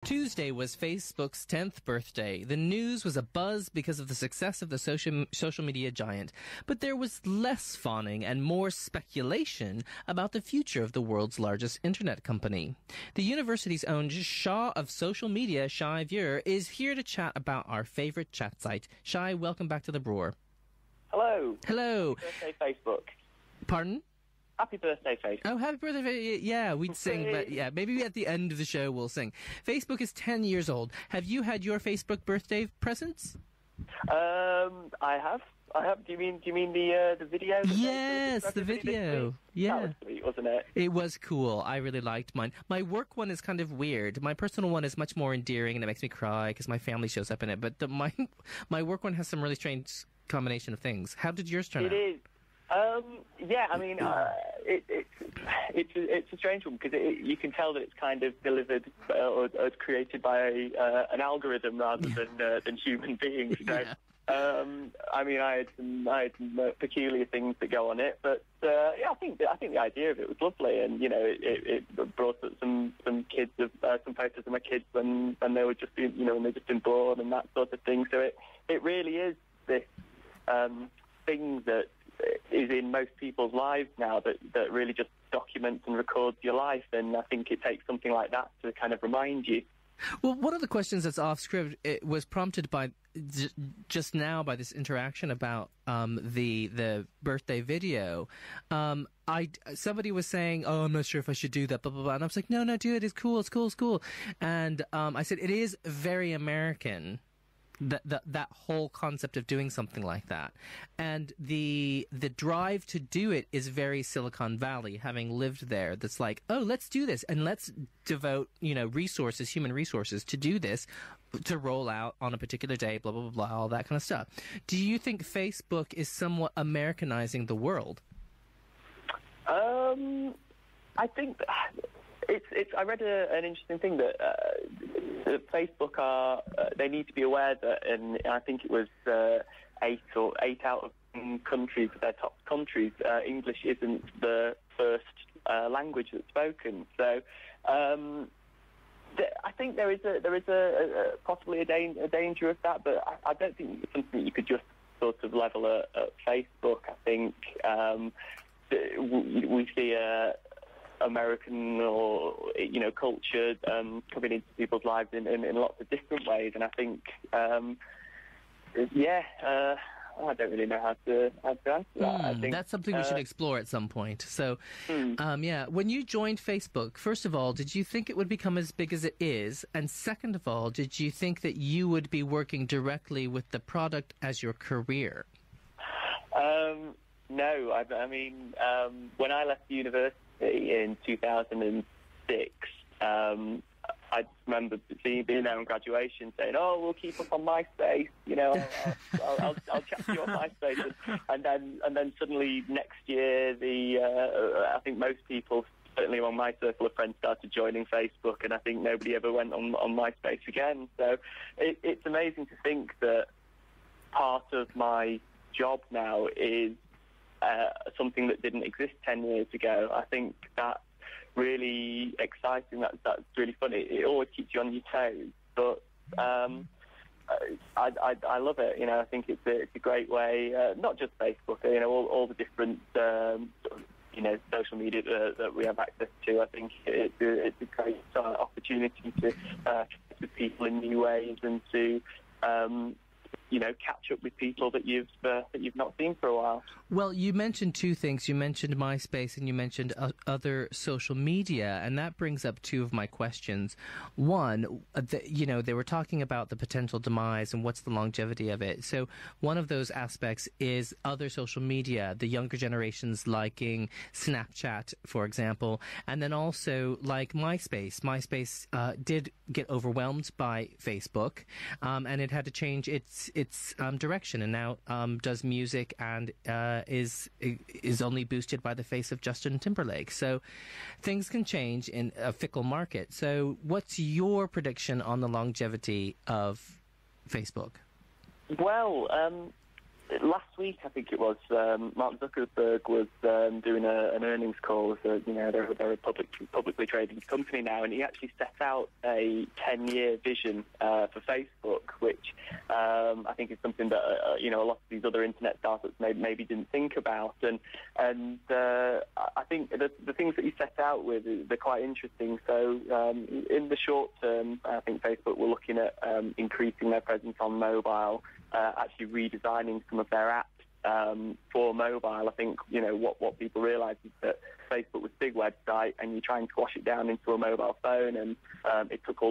Tuesday was Facebook's 10th birthday. The news was abuzz because of the success of the social media giant, but there was less fawning and more speculation about the future of the world's largest internet company. The university's own Shah of social media, Shai Veur, is here to chat about our favorite chat site. Shai, welcome back to the BROR. Hello. Hello. Happy birthday, Facebook. Pardon? Happy birthday, Facebook. Oh, happy birthday. Yeah, we'd sing, but yeah, maybe at the end of the show we'll sing. Facebook is 10 years old. Have you had your Facebook birthday presents? I have. Do you mean the video? Yes, the video. Yeah. That was sweet, wasn't it? It was cool. I really liked mine. My work one is kind of weird. My personal one is much more endearing and it makes me cry because my family shows up in it. But my work one has some really strange combination of things. How did yours turn out? It is. Yeah, I mean, it's a strange one because you can tell that it's kind of delivered or created by an algorithm rather than human beings. So, Yeah. I mean, I had some peculiar things that go on it, but yeah, I think the idea of it was lovely, and it brought up some kids of some photos of my kids when they were just when they just been born and that sort of thing. So it really is this thing that is in most people's lives now that really just documents and records your life, and I think it takes something like that to kind of remind you. Well, one of the questions that's off script, it was prompted by just now by this interaction about the birthday video. Somebody was saying, "Oh, I'm not sure if I should do that," blah blah blah, and I was like, "No, do it. It's cool. It's cool." And I said, "It is very American." That whole concept of doing something like that, and the drive to do it is very Silicon Valley. Having lived there, that's like, oh, let's do this and let's devote resources, human resources, to do this, to roll out on a particular day, blah blah blah blah, all that kind of stuff. Do you think Facebook is somewhat Americanizing the world? I think it's. I read an interesting thing that Facebook they need to be aware that, and I think it was 8 out of 10 countries, their top countries, English isn't the first language that's spoken. So I think there is a possibly a danger of that, but I don't think it's something that you could just sort of level at Facebook. I think we see American or culture coming into people's lives in lots of different ways, and I think I don't really know how to answer that. I think that's something we should explore at some point. So yeah, when you joined Facebook, first of all, did you think it would become as big as it is, and second of all, did you think that you would be working directly with the product as your career? No, I mean when I left university in 2006, I just remember being there on graduation saying, "Oh, we'll keep up on MySpace, I'll chat to you on MySpace," and then suddenly next year, I think most people, certainly among my circle of friends, started joining Facebook, and I think nobody ever went on MySpace again. So it's amazing to think that part of my job now is something that didn't exist 10 years ago. I think that's really exciting. That's really fun. It always keeps you on your toes. But I love it. I think it's a great way. Not just Facebook. All the different social media that we have access to. I think it's a great opportunity to connect with people in new ways and to catch up with people that you've not seen for a while. Well, you mentioned two things. You mentioned MySpace and you mentioned other social media, and that brings up two of my questions. One, they were talking about the potential demise and what's the longevity of it. So one of those aspects is other social media, the younger generations liking Snapchat, for example, and then also like MySpace. MySpace did get overwhelmed by Facebook, and it had to change its direction, and now does music and is only boosted by the face of Justin Timberlake. So things can change in a fickle market. So what's your prediction on the longevity of Facebook? Well, last week, I think it was, Mark Zuckerberg was doing an earnings call. So, they're a publicly traded company now, and he actually set out a 10-year vision for Facebook, which I think is something that a lot of these other internet startups maybe didn't think about. And I think the things that he set out with, they're quite interesting. So in the short term, I think Facebook were looking at increasing their presence on mobile, actually redesigning some of their apps for mobile. I think, what people realise is that Facebook was a big website and you try and squash it down into a mobile phone, and it took a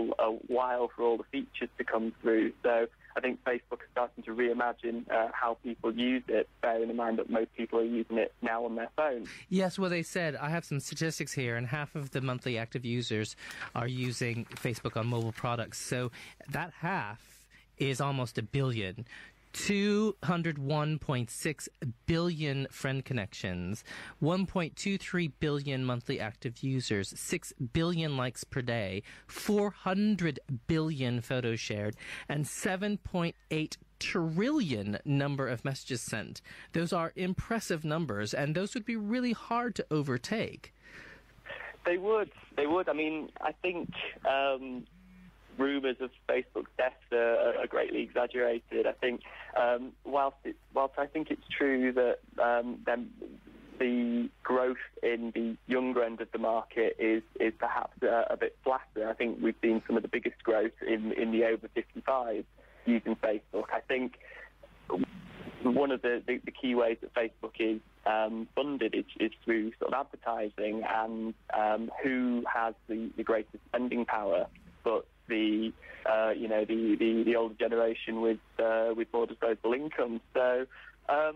while for all the features to come through. So I think Facebook is starting to reimagine how people use it, bearing in mind that most people are using it now on their phone. Yes, well, they said, I have some statistics here, and half of the monthly active users are using Facebook on mobile products. So that half is almost a billion. 201.6 billion friend connections, 1.23 billion monthly active users, 6 billion likes per day, 400 billion photos shared, and 7.8 trillion number of messages sent. Those are impressive numbers, and those would be really hard to overtake. They would. I mean, I think rumours of Facebook's death are greatly exaggerated. I think whilst I think it's true that the growth in the younger end of the market is perhaps a bit flatter. I think we've seen some of the biggest growth in the over 55 using Facebook. I think one of the key ways that Facebook is funded is through sort of advertising, and who has the greatest spending power, but the older generation with more disposable income. So I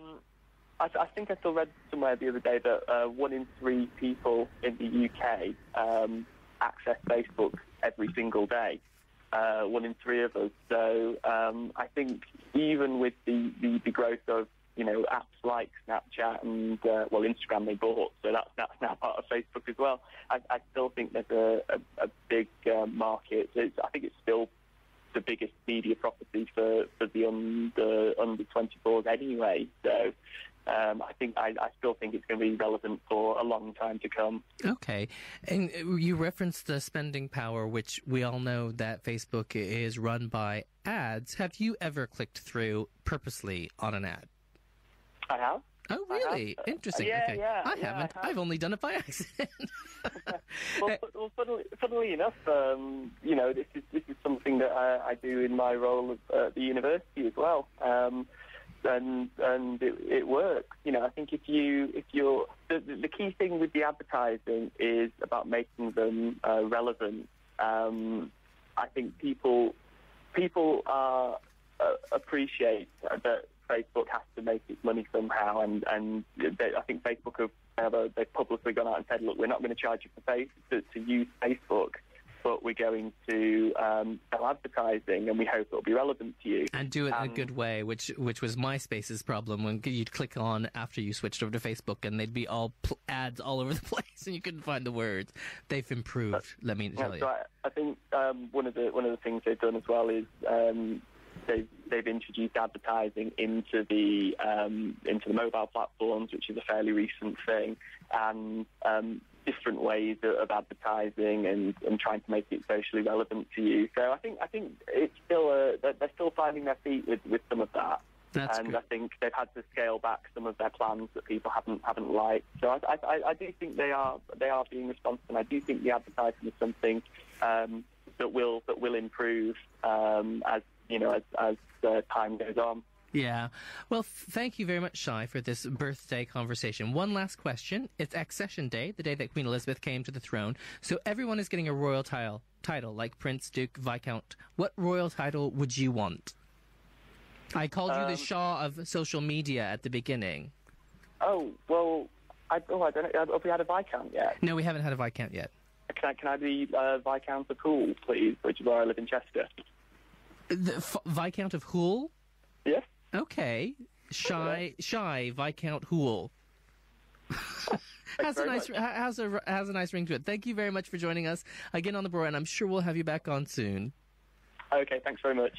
think I still read somewhere the other day that 1 in 3 people in the UK access Facebook every single day. 1 in 3 of us. So I think even with the growth of apps like Snapchat and Instagram they bought, so that's now part of Facebook as well. I still think there's a big market. I think it's still the biggest media property for the under 24s anyway. So I still think it's going to be relevant for a long time to come. Okay. And you referenced the spending power, which we all know that Facebook is run by ads. Have you ever clicked through purposely on an ad? I have. Oh, really? Interesting. Okay. I haven't. I've only done it by accident. well, funnily enough, this is something that I do in my role at the university as well. And it works. I think if you're the key thing with the advertising is about making them relevant. I think people are appreciate that Facebook has to make its money somehow, and I think Facebook they've publicly gone out and said, look, we're not going to charge you to use Facebook, but we're going to sell advertising, and we hope it'll be relevant to you. And do it in a good way, which was MySpace's problem, when you'd click on after you switched over to Facebook, and they'd be all ads all over the place, and you couldn't find the words. They've improved, let me tell you. So I think one of the things they've done as well is they've introduced advertising into the mobile platforms, which is a fairly recent thing, and different ways of advertising and trying to make it socially relevant to you. So I think it's still they're still finding their feet with some of that. That's and good. I think they've had to scale back some of their plans that people haven't liked. So I do think they are being responsive, and I do think the advertising is something that will improve as time goes on. Yeah. Well, thank you very much, Shai, for this birthday conversation. One last question. It's Accession Day, the day that Queen Elizabeth came to the throne. So everyone is getting a royal title, like Prince, Duke, Viscount. What royal title would you want? I called you the Shah of social media at the beginning. Oh, well, I don't know. Have we had a Viscount yet? No, we haven't had a Viscount yet. Can I be Viscount of Hoole, please, which is where I live in Chester? The Viscount of Hoole? Yes. Okay. Shai Viscount Hoole. has a nice ring to it. Thank you very much for joining us again on the BROR, and I'm sure we'll have you back on soon. Okay, thanks very much.